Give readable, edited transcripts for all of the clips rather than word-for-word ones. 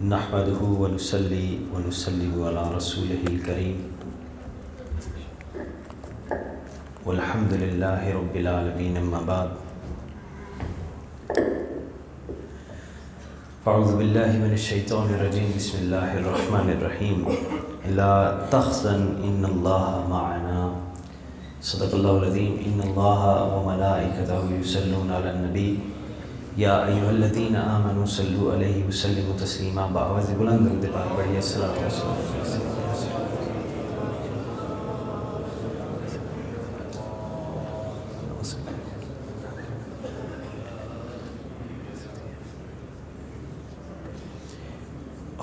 نحمده ونصلي ونسلم على رسوله الكريم والحمد لله رب العالمين اما بعد فاعوذ بالله من الشيطان الرجيم بسم الله الرحمن الرحيم لا تحزن ان الله معنا صدق الله العظيم ان الله وملائكته يصلون على النبي یا ایھا الذین آمنوا صلوا علیہ وسلموا تسلیما بآواز بلند درود پاک پڑھیے الصلوۃ والسلام۔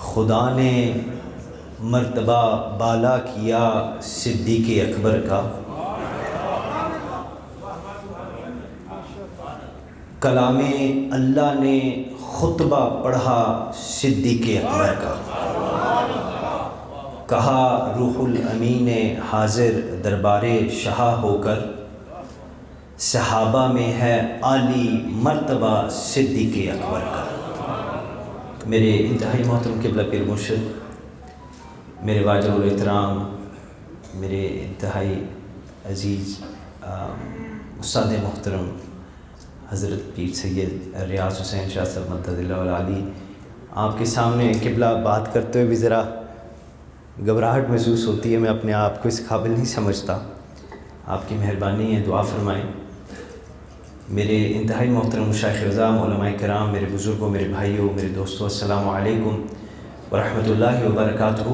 خدا نے مرتبہ بالا کیا صدیق اکبر کا، کلام اللہ نے خطبہ پڑھا صدیق اکبر کا، کہا روح الامین حاضر دربار شاہ ہو کر، صحابہ میں ہے عالی مرتبہ صدیق اکبر کا۔ میرے انتہائی محترم قبلہ پیر مرشد، میرے واجب الاحترام، میرے انتہائی عزیز استاد محترم حضرت پیر سید ریاض حسین شاہ صاحب مدد اللہ العالی، آپ کے سامنے قبلہ بات کرتے ہوئے بھی ذرا گھبراہٹ محسوس ہوتی ہے، میں اپنے آپ کو اس قابل نہیں سمجھتا، آپ کی مہربانی ہے، دعا فرمائیں۔ میرے انتہائی محترم مشائخ اعظام، علماء کرام، میرے بزرگوں، میرے بھائیوں، میرے دوستوں، السلام علیکم ورحمۃ اللہ وبرکاتہ۔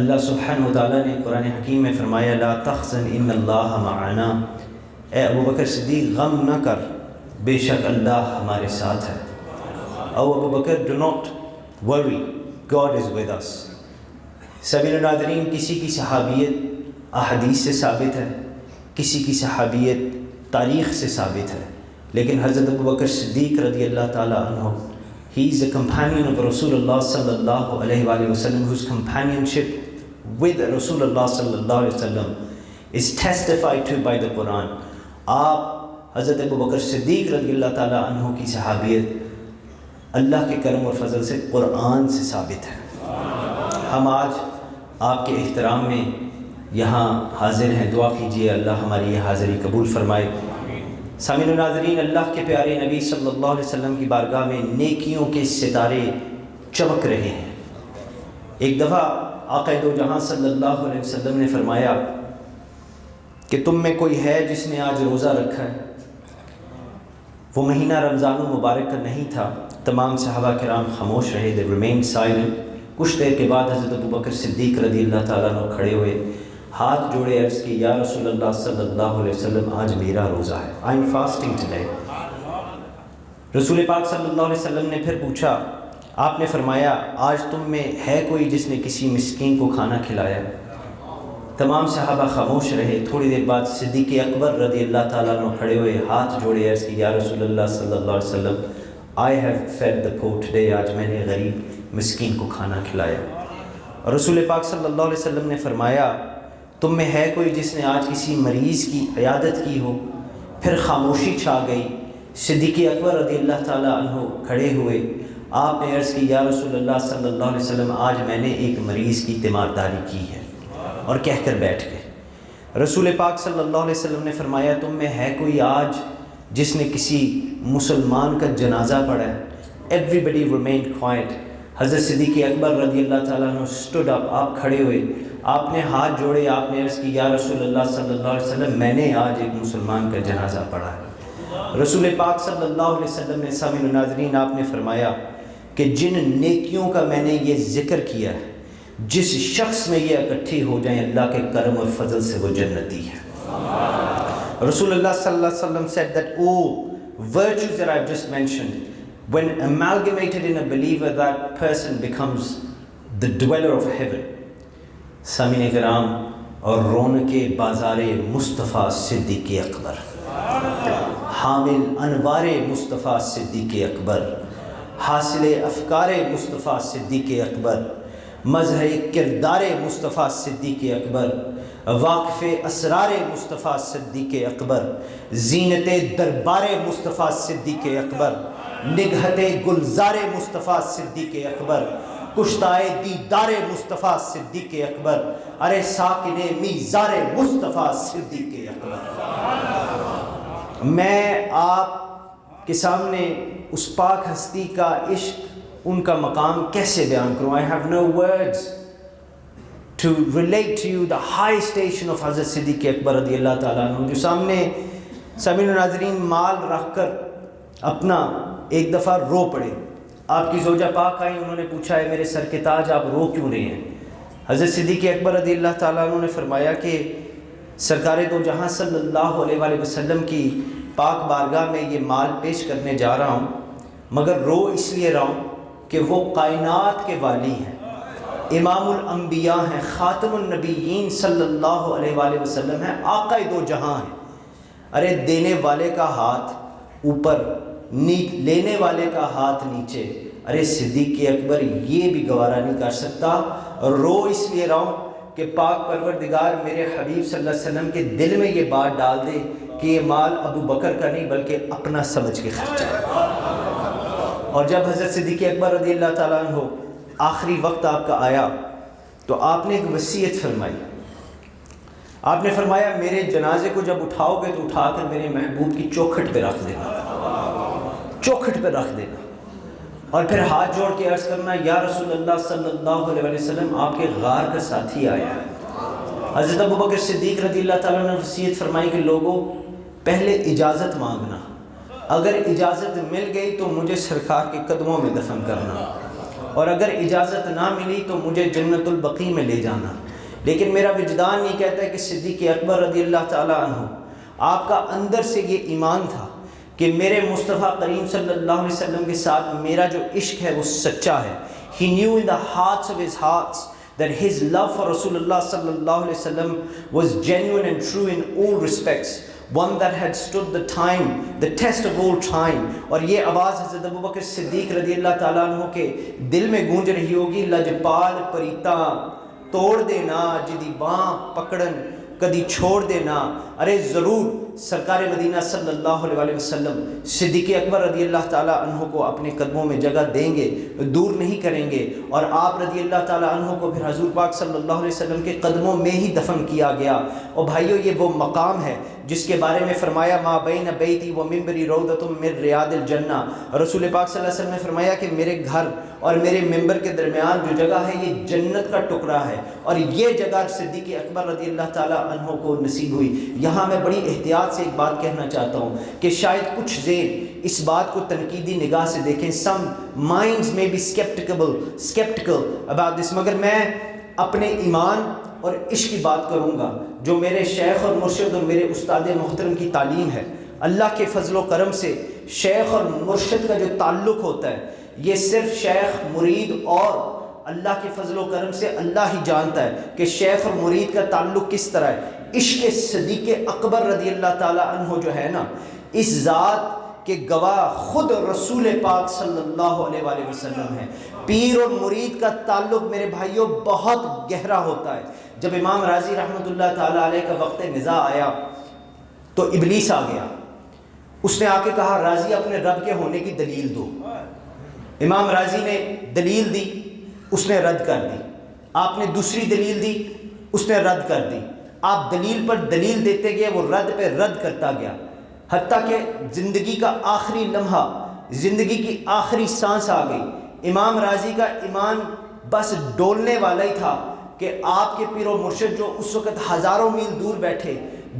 اللہ سبحانہ وتعالیٰ نے قرآن حکیم میں فرمایا لا تحزن ان اللہ معنا، اے ابو بکر صدیق غم نہ کر، بے شک اللہ ہمارے ساتھ ہے۔ او ابو بکر do not worry, God is with us۔ سبیل ناظرین، کسی کی صحابیت احادیث سے ثابت ہے، کسی کی صحابیت تاریخ سے ثابت ہے، لیکن حضرت ابو بکر صدیق رضی اللہ تعالیٰ عنہ he is a companion of رسول اللہ صلی اللہ علیہ وآلہ وسلم whose companionship with رسول اللہ صلی اللہ علیہ وسلم is testified to by the Quran۔ آپ حضرت ابو بکر صدیق رضی اللہ تعالیٰ عنہ کی صحابیت اللہ کے کرم اور فضل سے قرآن سے ثابت ہے۔ ہم آج آپ کے احترام میں یہاں حاضر ہیں، دعا کیجئے اللہ ہماری یہ حاضری قبول فرمائے۔ سامعین و ناظرین، اللہ کے پیارے نبی صلی اللہ علیہ وسلم کی بارگاہ میں نیکیوں کے ستارے چمک رہے ہیں۔ ایک دفعہ آقا دو جہاں صلی اللہ علیہ وسلم نے فرمایا کہ تم میں کوئی ہے جس نے آج روزہ رکھا ہے؟ وہ مہینہ رمضان المبارک کا نہیں تھا۔ تمام صحابہ کرام خاموش رہے، they remained silent۔ کچھ دیر کے بعد حضرت ابو بکر صدیق رضی اللہ تعالیٰ عنہ کھڑے ہوئے، ہاتھ جوڑے عرض کی یا رسول اللہ صلی اللہ علیہ وسلم آج میرا روزہ ہے، I'm fasting today۔ رسول پاک صلی اللہ علیہ وسلم نے پھر پوچھا، آپ نے فرمایا آج تم میں ہے کوئی جس نے کسی مسکین کو کھانا کھلایا؟ تمام صحابہ خاموش رہے۔ تھوڑی دیر بعد صدیق اکبر رضی اللہ تعالیٰ عنہ کھڑے ہوئے، ہاتھ جوڑے عرض کی یا رسول اللہ صلی اللہ علیہ وسلم I have fed the poor today، آج میں نے غریب مسکین کو کھانا کھلایا۔ اور رسول پاک صلی اللہ علیہ وسلم نے فرمایا تم میں ہے کوئی جس نے آج کسی مریض کی عیادت کی ہو؟ پھر خاموشی چھا گئی۔ صدیق اکبر رضی اللہ تعالیٰ عنہ کھڑے ہوئے، آپ نے عرض کی یا رسول اللہ صلی اللہ علیہ وسلم آج میں نے ایک مریض کی تیمارداری کی ہے، اور کہہ کر بیٹھ گئے۔ رسول پاک صلی اللہ علیہ وسلم نے فرمایا تم میں ہے کوئی آج جس نے کسی مسلمان کا جنازہ پڑھا ہے؟ Everybody remained quiet۔ حضرت صدیق اکبر رضی اللہ تعالیٰ عنہ stood up، آپ کھڑے ہوئے، آپ نے ہاتھ جوڑے، آپ نے عرض کی یا رسول اللہ صلی اللہ علیہ وسلم میں نے آج ایک مسلمان کا جنازہ پڑھا ہے۔ رسول پاک صلی اللہ علیہ وسلم نے سامعین و ناظرین آپ نے فرمایا کہ جن نیکیوں کا میں نے یہ ذکر کیا ہے، جس شخص میں یہ اکٹھی ہو جائیں اللہ کے کرم اور فضل سے وہ جنتی ہے۔ رسول اللہ صلی اللہ علیہ وسلم said that all virtues that I've just mentioned, when amalgamated in a believer, that person becomes the dweller of heaven۔ سامعین کرام، اور رونق بازار مصطفیٰ صدیق اکبر، حامل انوار مصطفیٰ صدیق اکبر، حاصل افکار مصطفیٰ صدیق اکبر، مظہر کردار مصطفیٰ صدیق اکبر، واقف اسرار مصطفیٰ صدیق اکبر، زینت دربار مصطفیٰ صدیق اکبر، نگہت گلزار مصطفیٰ صدیق اکبر، کشتائے دیدار مصطفیٰ صدیق اکبر، ارے ساکن میزار مصطفیٰ صدیق اکبر۔ میں آپ کے سامنے اس پاک ہستی کا عشق، ان کا مقام کیسے بیان کروں؟ I have no words to relate to you the high station of حضرت صدیق اکبر رضی اللہ تعالیٰ عنہ، جو سامنے سامعین و ناظرین مال رکھ کر اپنا ایک دفعہ رو پڑے۔ آپ کی زوجہ پاک آئیں، انہوں نے پوچھا ہے میرے سر کے تاج آپ رو کیوں رہے ہیں؟ حضرت صدیق اکبر رضی اللہ تعالیٰ عنہ نے فرمایا کہ سرکار دو جہاں صلی اللہ علیہ وآلہ وسلم کی پاک بارگاہ میں یہ مال پیش کرنے جا رہا ہوں، مگر رو اس لیے رہا ہوں کہ وہ کائنات کے والی ہیں، امام الانبیاء ہیں، خاتم النبیین صلی اللہ علیہ وآلہ وسلم ہیں، آقا دو جہاں ہیں۔ ارے دینے والے کا ہاتھ اوپر، لینے والے کا ہاتھ نیچے، ارے صدیق اکبر یہ بھی گوارا نہیں کر سکتا۔ رو اس لیے رہا ہوں کہ پاک پروردگار میرے حبیب صلی اللہ علیہ وسلم کے دل میں یہ بات ڈال دے کہ یہ مال ابو بکر کا نہیں بلکہ اپنا سمجھ کے خرچہ ہے۔ اور جب حضرت صدیق اکبر رضی اللہ تعالیٰ عنہ آخری وقت آپ کا آیا تو آپ نے ایک وصیت فرمائی۔ آپ نے فرمایا میرے جنازے کو جب اٹھاؤ گے تو اٹھا کر میرے محبوب کی چوکھٹ پہ رکھ دینا، چوکھٹ پہ رکھ دینا، اور پھر ہاتھ جوڑ کے عرض کرنا یا رسول اللہ صلی اللہ علیہ وسلم آپ کے غار کا ساتھی آیا ہے۔ حضرت ابو بکر صدیق رضی اللہ تعالیٰ نے وصیت فرمائی کہ لوگوں پہلے اجازت مانگنا، اگر اجازت مل گئی تو مجھے سرکار کے قدموں میں دفن کرنا، اور اگر اجازت نہ ملی تو مجھے جنت البقیع میں لے جانا۔ لیکن میرا وجدان یہ کہتا ہے کہ صدیق اکبر رضی اللہ تعالیٰ عنہ آپ کا اندر سے یہ ایمان تھا کہ میرے مصطفیٰ کریم صلی اللہ علیہ وسلم کے ساتھ میرا جو عشق ہے وہ سچا ہے۔ He knew in the hearts of his hearts that his love for Rasulullah sallallahu alaihi wasallam was genuine and true in all respects, one that had stood the time, the test of all time۔ اور یہ آواز حضرت ابو بکر صدیق رضی اللہ تعالیٰ عنہ کے دل میں گونج رہی ہوگی، لجپال پریتا توڑ دینا جدی باں پکڑن کدی چھوڑ دینا۔ ارے ضرور سرکار مدینہ صلی اللہ علیہ وآلہ وسلم صدیق اکبر رضی اللہ تعالیٰ عنہ کو اپنے قدموں میں جگہ دیں گے، دور نہیں کریں گے، اور آپ رضی اللہ تعالیٰ عنہ کو پھر حضور پاک صلی اللہ علیہ وسلم کے قدموں میں ہی دفن کیا گیا۔ اور بھائیو یہ وہ مقام ہے جس کے بارے میں فرمایا ما بین بیتی و منبری روضۃ من ریاض الجنہ۔ رسول پاک صلی اللہ علیہ وسلم نے فرمایا کہ میرے گھر اور میرے ممبر کے درمیان جو جگہ ہے یہ جنت کا ٹکڑا ہے، اور یہ جگہ صدیق اکبر رضی اللہ تعالیٰ عنہ کو نصیب ہوئی۔ یہاں میں بڑی احتیاط سے ایک بات کہنا چاہتا ہوں کہ شاید کچھ ذہن اس بات کو تنقیدی نگاہ سے دیکھیں، some minds may be skeptical about this، مگر میں اپنے ایمان اور عشق کی بات کروں گا جو میرے شیخ اور مرشد اور میرے استاد محترم کی تعلیم ہے۔ اللہ کے فضل و کرم سے شیخ اور مرشد کا جو تعلق ہوتا ہے یہ صرف شیخ مرید، اور اللہ کے فضل و کرم سے اللہ ہی جانتا ہے کہ شیخ اور مرید کا تعلق کس طرح ہے۔ عشق صدیق اکبر رضی اللہ تعالیٰ عنہ جو ہے نا، اس ذات کے گواہ خود رسول پاک صلی اللہ علیہ وآلہ وسلم ہے۔ پیر اور مرید کا تعلق میرے بھائیوں بہت گہرا ہوتا ہے۔ جب امام راضی رحمۃ اللہ تعالیٰ علیہ کا وقت نزاع آیا تو ابلیس آ گیا، اس نے آ کے کہا راضی اپنے رب کے ہونے کی دلیل دو۔ امام راضی نے دلیل دی، اس نے رد کر دی۔ آپ نے دوسری دلیل دی، اس نے رد کر دی۔ آپ دلیل پر دلیل دیتے گئے، وہ رد پہ رد کرتا گیا، حتیٰ کہ زندگی کا آخری لمحہ، زندگی کی آخری سانس آ گئی۔ امام راضی کا ایمان بس ڈولنے والا ہی تھا کہ آپ کے پیر و مرشد جو اس وقت ہزاروں میل دور بیٹھے،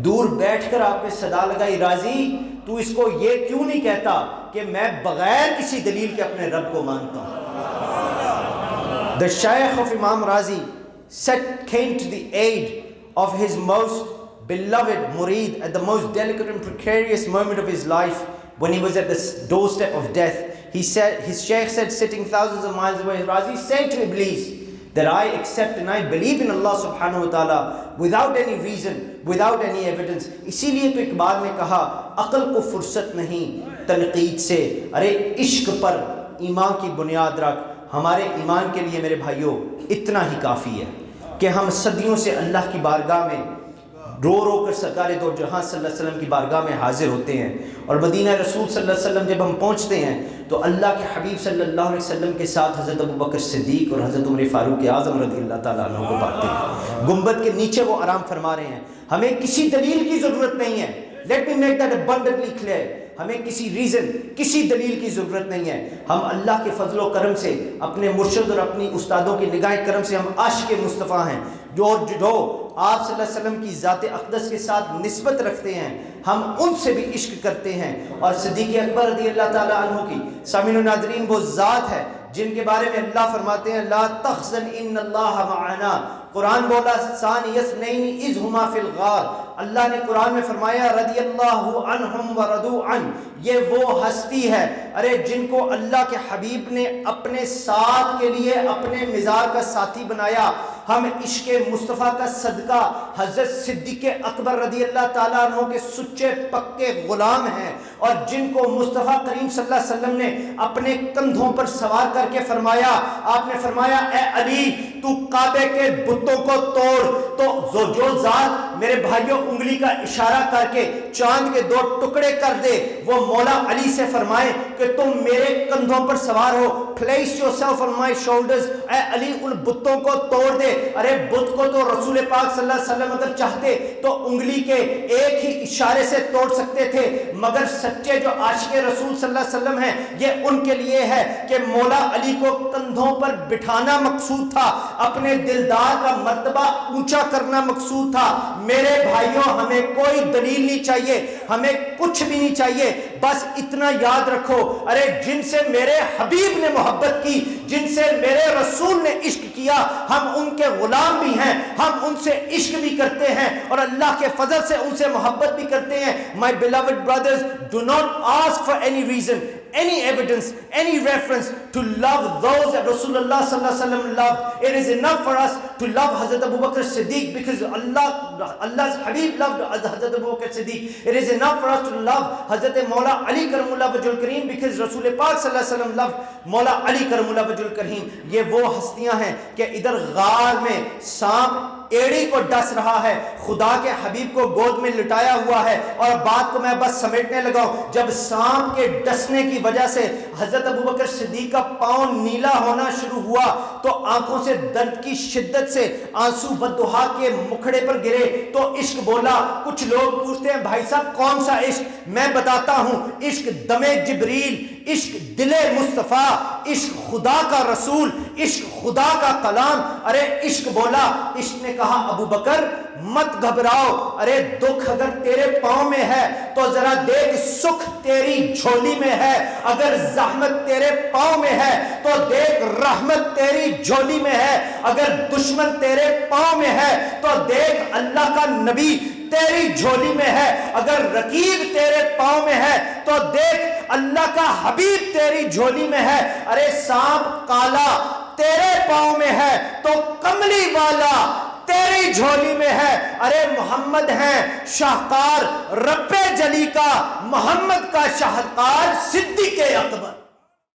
دور بیٹھ کر آپ نے صدا لگائی راضی تو اس کو یہ کیوں نہیں کہتا کہ میں بغیر کسی دلیل کے اپنے رب کو مانتا ہوں۔ The Shaykh of Imam Razi came to the aid of his most beloved murid at the most delicate and precarious moment of his life when he was at the doorstep of death. He said, his Shaykh said, sitting thousands of miles away, Razi, say to Iblis that I accept and I believe in Allah subhanahu wa ta'ala without any reason, without any evidence. اسی لیے تو اقبال نے کہا عقل کو فرصت نہیں تنقید سے، ارے عشق پر ایمان کی بنیاد رکھ۔ ہمارے ایمان کے لیے میرے بھائیوں اتنا ہی کافی ہے کہ ہم صدیوں سے اللہ کی بارگاہ میں رو رو کر سرکار دو جہاں صلی اللہ علیہ وسلم کی بارگاہ میں حاضر ہوتے ہیں، اور مدینہ رسول صلی اللہ علیہ وسلم جب ہم پہنچتے ہیں تو اللہ کے حبیب صلی اللہ علیہ وسلم کے ساتھ حضرت ابوبکر صدیق اور حضرت عمر فاروق اعظم رضی اللہ تعالیٰ عنہ کو پاتے ہیں، گنبد کے نیچے وہ آرام فرما رہے ہیں۔ ہمیں کسی دلیل کی ضرورت نہیں ہے، let me make that abundantly clear، ہمیں کسی ریزن، کسی دلیل کی ضرورت نہیں ہے۔ ہم اللہ کے فضل و کرم سے، اپنے مرشد اور اپنی استادوں کی نگاہ کرم سے ہم عاشق مصطفیٰ ہیں، جو آپ صلی اللہ علیہ وسلم کی ذات اقدس کے ساتھ نسبت رکھتے ہیں، ہم ان سے بھی عشق کرتے ہیں۔ اور صدیق اکبر رضی اللہ تعالیٰ عنہ کی سامعین و ناظرین وہ ذات ہے جن کے بارے میں اللہ فرماتے ہیں لا تحزن ان اللہ معنا، قرآن بولا ثانی اثنین اذ ہما فی الغار، اللہ نے قرآن میں فرمایا رضی اللہ عنہم ورضوا عنہ، یہ وہ ہستی ہے ارے جن کو اللہ کے حبیب نے اپنے ساتھ کے لیے اپنے مزار کا ساتھی بنایا۔ ہم عشق مصطفیٰ کا صدقہ حضرت صدیق اکبر رضی اللہ تعالیٰ عنہ کے سچے پکے غلام ہیں، اور جن کو مصطفیٰ کریم صلی اللہ علیہ وسلم نے اپنے کندھوں پر سوار کر کے فرمایا، آپ نے فرمایا اے علی تو کعبے کے بتوں کو توڑ، تو جو ذات میرے بھائیوں انگلی کا اشارہ کر کے چاند کے 2 ٹکڑے کر دے، وہ مولا علی سے فرمائے کہ تم میرے کندھوں پر سوار ہو، place yourself on my shoulders، اے علی ان بتوں کو توڑ دے۔ ارے بت کو تو رسول پاک صلی اللہ علیہ وسلم اگر چاہتے تو انگلی کے ایک ہی اشارے سے توڑ سکتے تھے، مگر سچے جو عاشق رسول صلی اللہ علیہ وسلم ہیں یہ ان کے لیے ہے کہ مولا علی کو کندھوں پر بٹھانا مقصود تھا، اپنے دلدار کا مرتبہ اونچا کرنا مقصود تھا۔ میرے بھائیوں ہمیں کوئی دلیل نہیں چاہیے، ہمیں کچھ بھی نہیں چاہیے، بس اتنا یاد رکھو ارے جن سے میرے حبیب نے محبت کی، جن سے میرے رسول نے عشق کیا، ہم ان کے غلام بھی ہیں، ہم ان سے عشق بھی کرتے ہیں اور اللہ کے فضل سے ان سے محبت بھی کرتے ہیں۔ My beloved brothers, do not ask for any reason, any evidence, any reference to love those that Rasulullah sallallahu alaihi wasallam loved. It is enough for us to love Hazrat Abu Bakr Siddiq because Allah's Habib loved Hazrat Abu Bakr Siddiq. It is enough for us to love Hazrat Maula Ali Karamullah Wajhul Kareem because Rasul Pak sallallahu alaihi wasallam loved Maula Ali Karamullah Wajhul Kareem. یہ وہ ہستیاں ہیں کہ ادھر غار میں سانپ ایڑی کو ڈس رہا ہے، خدا کے حبیب کو گود میں لٹایا ہوا ہے، اور بات کو میں بس سمیٹنے لگا ہوں۔ جب سانپ کے ڈسنے کی وجہ سے حضرت ابوبکر صدیق کا پاؤں نیلا ہونا شروع ہوا تو آنکھوں سے درد کی شدت سے آنسو بددعا کے مکھڑے پر گرے تو عشق بولا۔ کچھ لوگ پوچھتے ہیں بھائی صاحب کون سا عشق؟ میں بتاتا ہوں، عشق دم جبریل، عشق دل مصطفیٰ، عشق خدا کا رسول، عشق خدا کا کلام۔ ارے عشق بولا، عشق نے کہا ابو بکر مت گھبراؤ، ارے دکھ اگر تیرے پاؤں میں ہے تو ذرا دیکھ سکھ تیری جھولی میں ہے، اگر زحمت تیرے پاؤں میں ہے تو دیکھ رحمت تیری جھولی میں ہے، اگر دشمن تیرے پاؤں میں ہے تو دیکھ اللہ کا نبی تیری جھولی میں ہے، اگر رقیب تیرے پاؤں میں ہے تو دیکھ اللہ کا حبیب تیری جھولی میں ہے۔ ارے سانپ کالا تیرے پاؤں میں ہے تو کملی والا تیری جھولی میں ہے۔ ارے محمد ہیں شاہکار رب جلی کا، محمد کا شاہکار صدیق اکبر۔